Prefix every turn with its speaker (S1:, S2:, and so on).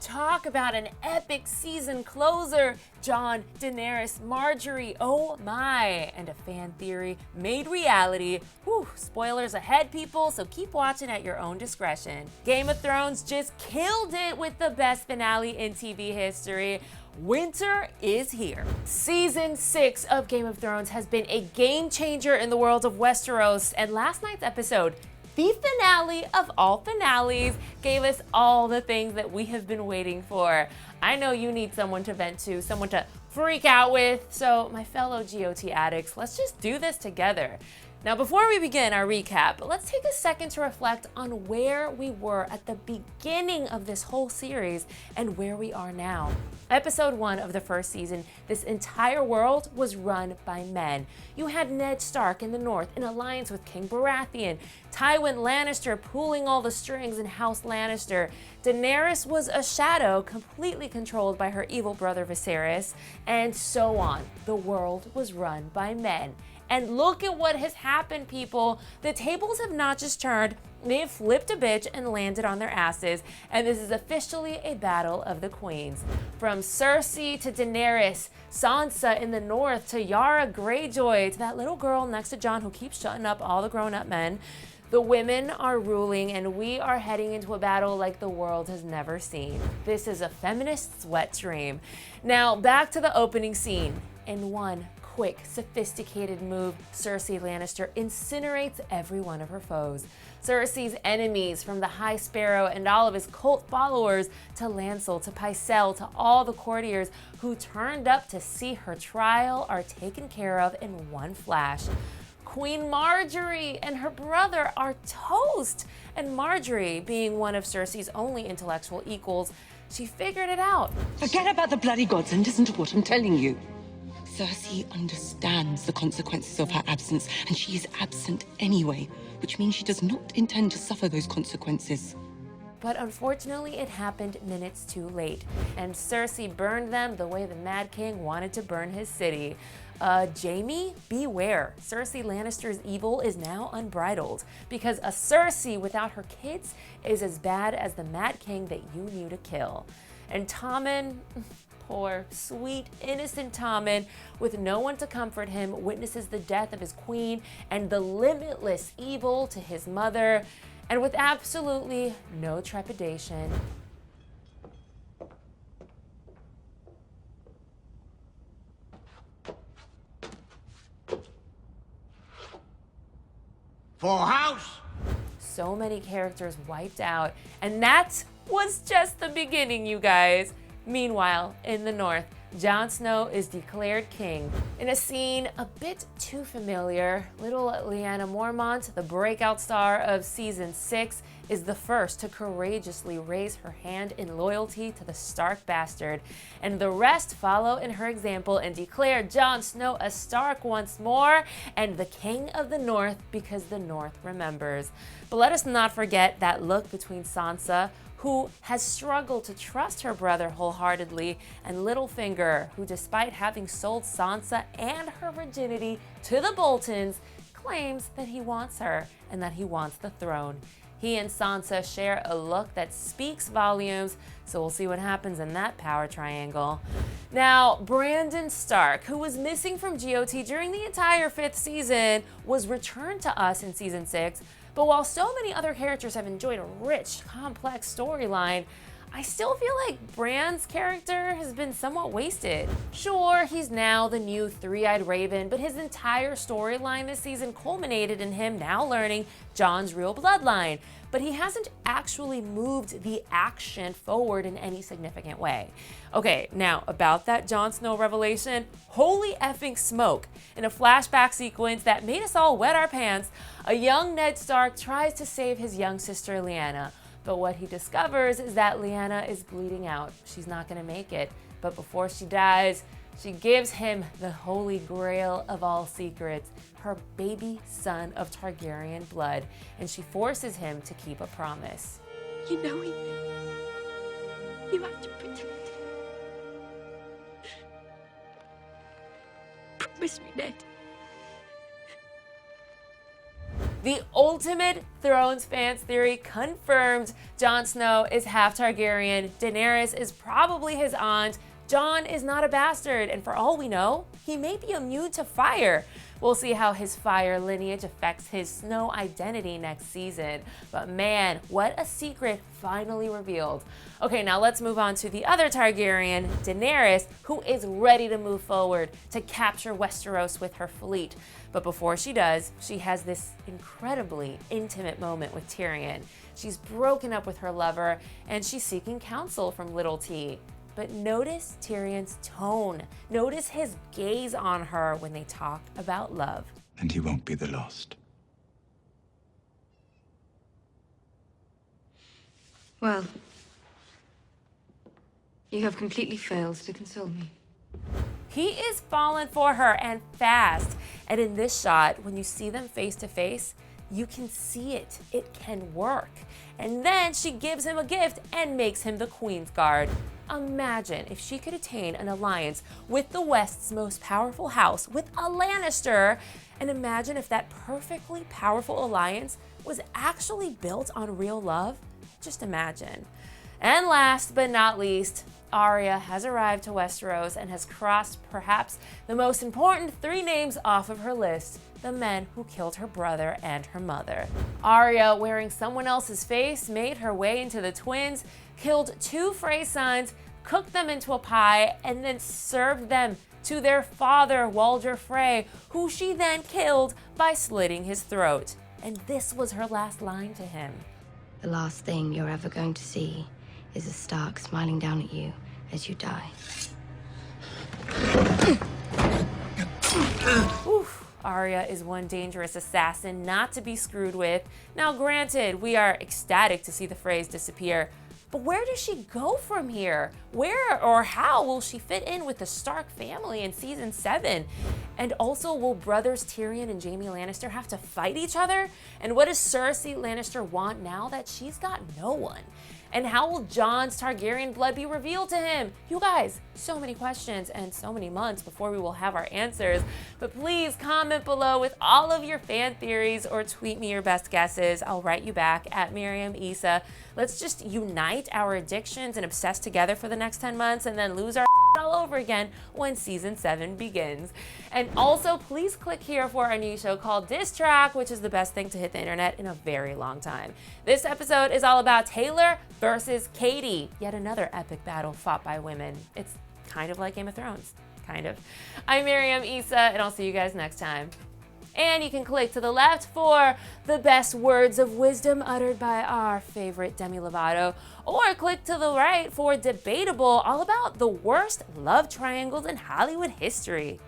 S1: Talk about an epic season closer. Jon, Daenerys, Margery, oh my, and a fan theory made reality. Whew, spoilers ahead, people, so keep watching at your own discretion. Game of Thrones just killed it with the best finale in TV history. Winter is here. Season 6 of Game of Thrones has been a game changer in the world of Westeros, and last night's episode, the finale of all finales, gave us all the things that we have been waiting for. I know you need someone to vent to, someone to freak out with, so my fellow GOT addicts, let's just do this together. Now, before we begin our recap, let's take a second to reflect on where we were at the beginning of this whole series and where we are now. Episode 1 of the first season, this entire world was run by men. You had Ned Stark in the north in alliance with King Baratheon, Tywin Lannister pulling all the strings in House Lannister. Daenerys was a shadow completely controlled by her evil brother Viserys, and so on. The world was run by men. And look at what has happened, people. The tables have not just turned, they've flipped a bitch and landed on their asses, and this is officially a battle of the queens. From Cersei to Daenerys, Sansa in the north to Yara Greyjoy to that little girl next to Jon who keeps shutting up all the grown-up men. The women are ruling, and we are heading into a battle like the world has never seen. This is a feminist's wet dream. Now, back to the opening scene. In one quick, sophisticated move, Cersei Lannister incinerates every one of her foes. Cersei's enemies, from the High Sparrow and all of his cult followers, to Lancel, to Pycelle, to all the courtiers who turned up to see her trial, are taken care of in one flash. Queen Margery and her brother are toast, and Margery, being one of Cersei's only intellectual equals, she figured it out.
S2: Forget about the bloody gods and listen to what I'm telling you. Cersei understands the consequences of her absence, and she is absent anyway, which means she does not intend to suffer those consequences.
S1: But unfortunately, it happened minutes too late, and Cersei burned them the way the Mad King wanted to burn his city. Jaime, beware. Cersei Lannister's evil is now unbridled, because a Cersei without her kids is as bad as the Mad King that you knew to kill. And Tommen, poor, sweet, innocent Tommen, with no one to comfort him, witnesses the death of his queen and the limitless evil to his mother, and with absolutely no trepidation.
S3: Full house!
S1: So many characters wiped out, and that was just the beginning, you guys. Meanwhile, in the north, Jon Snow is declared king. In a scene a bit too familiar, little Lyanna Mormont, the breakout star of season 6, is the first to courageously raise her hand in loyalty to the Stark bastard, and the rest follow in her example and declare Jon Snow a Stark once more and the king of the north, because the north remembers. But let us not forget that look between Sansa, who has struggled to trust her brother wholeheartedly, and Littlefinger, who despite having sold Sansa and her virginity to the Boltons, claims that he wants her and that he wants the throne. He and Sansa share a look that speaks volumes, so we'll see what happens in that power triangle. Now, Brandon Stark, who was missing from GOT during the entire 5th season, was returned to us in season 6, but while so many other characters have enjoyed a rich, complex storyline, I still feel like Bran's character has been somewhat wasted. Sure, he's now the new three-eyed raven, but his entire storyline this season culminated in him now learning Jon's real bloodline, but he hasn't actually moved the action forward in any significant way. Okay, now about that Jon Snow revelation, holy effing smoke. In a flashback sequence that made us all wet our pants, a young Ned Stark tries to save his young sister Lyanna. But what he discovers is that Lyanna is bleeding out. She's not gonna make it. But before she dies, she gives him the holy grail of all secrets, her baby son of Targaryen blood, and she forces him to keep a promise.
S2: You know it. You have to protect him. Promise me, Ned.
S1: The ultimate Thrones fans theory confirmed. Jon Snow is half Targaryen, Daenerys is probably his aunt, Jon is not a bastard, and for all we know, he may be immune to fire. We'll see how his fire lineage affects his Snow identity next season. But man, what a secret finally revealed. Okay, now let's move on to the other Targaryen, Daenerys, who is ready to move forward to capture Westeros with her fleet. But before she does, she has this incredibly intimate moment with Tyrion. She's broken up with her lover, and she's seeking counsel from Little T. But notice Tyrion's tone. Notice his gaze on her when they talk about love.
S3: And he won't be the last.
S2: Well, you have completely failed to console me.
S1: He is falling for her, and fast. And in this shot, when you see them face to face, you can see it. It can work. And then she gives him a gift and makes him the Queen's Guard. Imagine if she could attain an alliance with the West's most powerful house, with a Lannister, and imagine if that perfectly powerful alliance was actually built on real love. Just imagine. And last but not least, Arya has arrived to Westeros and has crossed perhaps the most important 3 names off of her list: the men who killed her brother and her mother. Arya, wearing someone else's face, made her way into the twins, killed 2 Frey sons, cooked them into a pie, and then served them to their father, Walder Frey, who she then killed by slitting his throat. And this was her last line to him.
S4: The last thing you're ever going to see is a Stark smiling down at you as you die.
S1: Oof. Arya is one dangerous assassin not to be screwed with. Now granted, we are ecstatic to see the Freys disappear, but where does she go from here? Where or how will she fit in with the Stark family in season 7? And also, will brothers Tyrion and Jaime Lannister have to fight each other? And what does Cersei Lannister want now that she's got no one? And how will Jon's Targaryen blood be revealed to him? You guys, so many questions and so many months before we will have our answers. But please comment below with all of your fan theories or tweet me your best guesses. I'll write you back at Miriam Issa. Let's just unite our addictions and obsess together for the next 10 months and then lose our all over again when season 7 begins. And also, please click here for our new show called Diss Track, which is the best thing to hit the internet in a very long time. This episode is all about Taylor versus Katie, yet another epic battle fought by women. It's kind of like Game of Thrones, kind of. I'm Miriam Issa, and I'll see you guys next time. And you can click to the left for the best words of wisdom uttered by our favorite Demi Lovato, or click to the right for Debatable, all about the worst love triangles in Hollywood history.